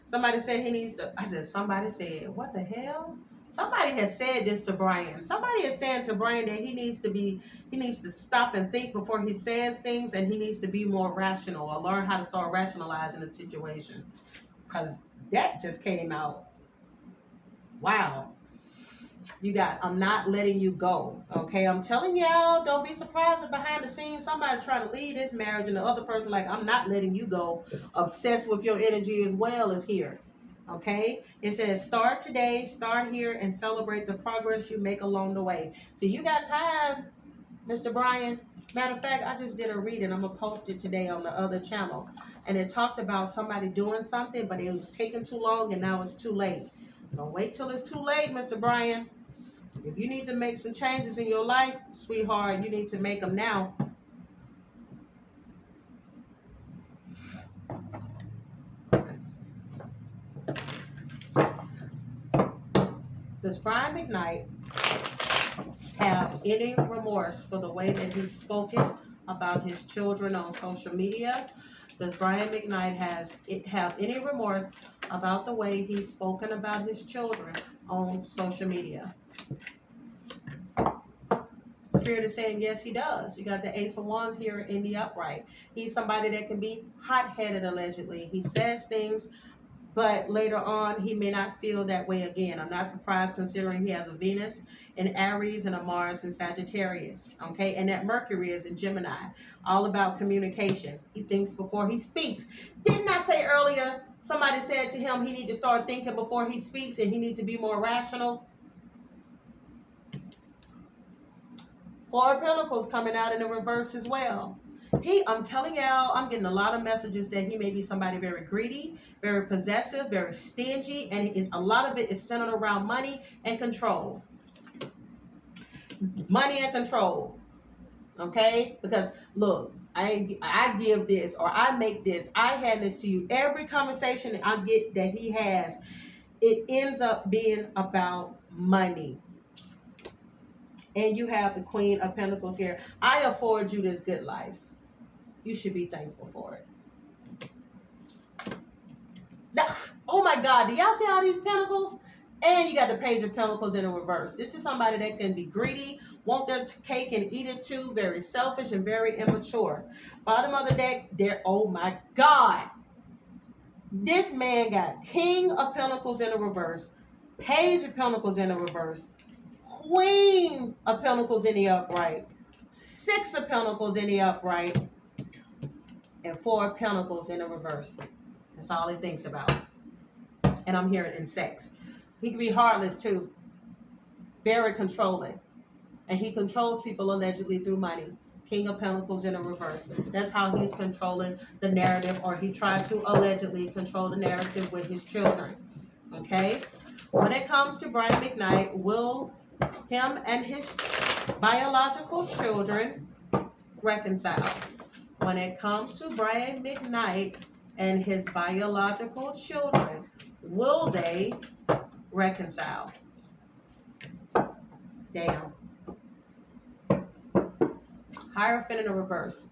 A: Somebody said he needs to, I said, somebody said, what the hell? Somebody has said this to Brian. Somebody is saying to Brian that he needs to stop and think before he says things, and he needs to be more rational or learn how to start rationalizing the situation. Because that just came out. Wow. You got, I'm not letting you go. Okay, I'm telling y'all, don't be surprised if behind the scenes somebody trying to leave this marriage and the other person like, I'm not letting you go. Obsessed with your energy as well is here. Okay, it says start today, start here, and celebrate the progress you make along the way. So you got time, Mr. Brian. Matter of fact, I just did a reading. I'm gonna post it today on the other channel, and it talked about somebody doing something, but it was taking too long, and now it's too late. Don't wait till it's too late, Mr. Brian. If you need to make some changes in your life, sweetheart, you need to make them now. Does Brian McKnight have any remorse for the way that he's spoken about his children on social media? Does Brian McKnight have any remorse about the way he's spoken about his children on social media? Spirit is saying yes, he does. You got the Ace of Wands here in the upright. He's somebody that can be hot-headed, allegedly. He says things, but later on, he may not feel that way again. I'm not surprised considering he has a Venus in Aries and a Mars in Sagittarius, okay? And that Mercury is in Gemini, all about communication. He thinks before he speaks. Didn't I say earlier, somebody said to him he need to start thinking before he speaks and he need to be more rational? Four of Pentacles coming out in the reverse as well. I'm telling y'all, I'm getting a lot of messages that he may be somebody very greedy, very possessive, very stingy, and a lot of it is centered around money and control. Money and control. Okay? Because look, I give this or I make this, I hand this to you. Every conversation that I get that he has, it ends up being about money. And you have the Queen of Pentacles here. I afford you this good life. You should be thankful for it. Oh my God, do y'all see all these pentacles? And you got the Page of Pentacles in the reverse. This is somebody that can be greedy, want their cake and eat it too, very selfish and very immature. Bottom of the deck, oh my God. This man got King of Pentacles in the reverse, Page of Pentacles in the reverse, Queen of Pentacles in the upright, Six of Pentacles in the upright, and Four of Pentacles in the reverse. That's all he thinks about. And I'm hearing in sex. He can be heartless too. Very controlling. And he controls people allegedly through money. King of Pentacles in the reverse. That's how he's controlling the narrative, or he tried to allegedly control the narrative with his children. Okay? When it comes to Brian McKnight, will him and his biological children reconcile? When it comes to Brian McKnight and his biological children, will they reconcile? Damn. Hierophant in the reverse.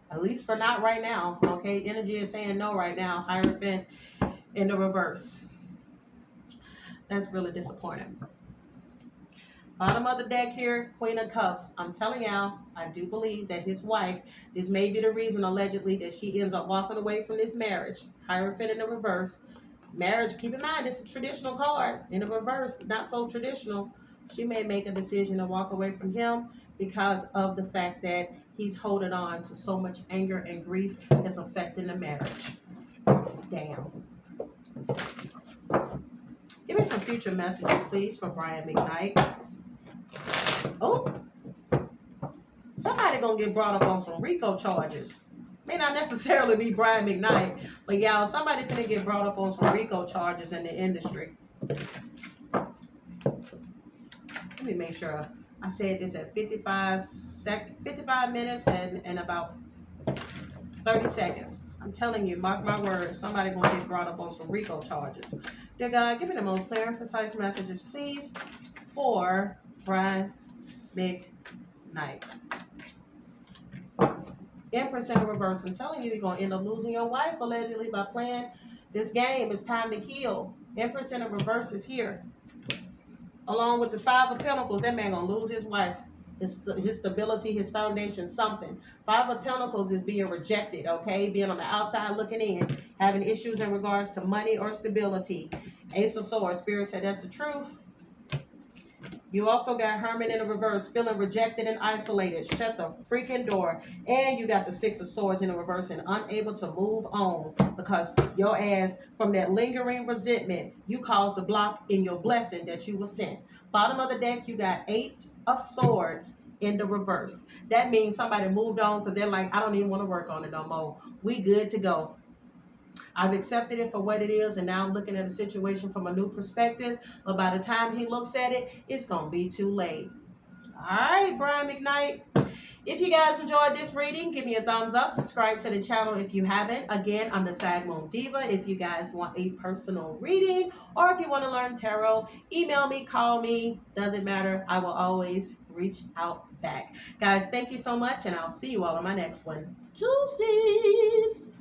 A: At least for not right now. Okay, energy is saying no right now. Hierophant in the reverse. That's really disappointing. Bottom of the deck here, Queen of Cups. I'm telling y'all, I do believe that his wife, this may be the reason allegedly that she ends up walking away from this marriage. Hierophant in the reverse. Marriage, keep in mind, it's a traditional card. In the reverse, not so traditional. She may make a decision to walk away from him because of the fact that he's holding on to so much anger and grief that's affecting the marriage. Damn. Give me some future messages, please, for Brian McKnight. Oh, somebody gonna get brought up on some RICO charges. May not necessarily be Brian McKnight, but y'all, somebody finna get brought up on some RICO charges in the industry. Let me make sure I said this at 55 minutes and about 30 seconds. I'm telling you, mark my words, somebody gonna get brought up on some RICO charges. Dear God, give me the most clear and precise messages, please, for Brian McKnight. Empress in the reverse. I'm telling you, you're going to end up losing your wife allegedly by playing this game. It's time to heal. Empress in the reverse is here. Along with the Five of Pentacles, that man going to lose his wife, his stability, his foundation, something. Five of Pentacles is being rejected, okay? Being on the outside looking in, having issues in regards to money or stability. Ace of Swords. Spirit said that's the truth. You also got Hermit in the reverse, feeling rejected and isolated. Shut the freaking door. And you got the Six of Swords in the reverse and unable to move on because your ass, from that lingering resentment, you caused a block in your blessing that you were sent. Bottom of the deck, you got Eight of Swords in the reverse. That means somebody moved on because they're like, I don't even want to work on it no more. We good to go. I've accepted it for what it is, and now I'm looking at the situation from a new perspective. But by the time he looks at it, it's going to be too late. All right, Brian McKnight. If you guys enjoyed this reading, give me a thumbs up. Subscribe to the channel if you haven't. Again, I'm the Sag Moon Diva. If you guys want a personal reading or if you want to learn tarot, email me, call me. Doesn't matter. I will always reach out back. Guys, thank you so much, and I'll see you all on my next one. Deuces.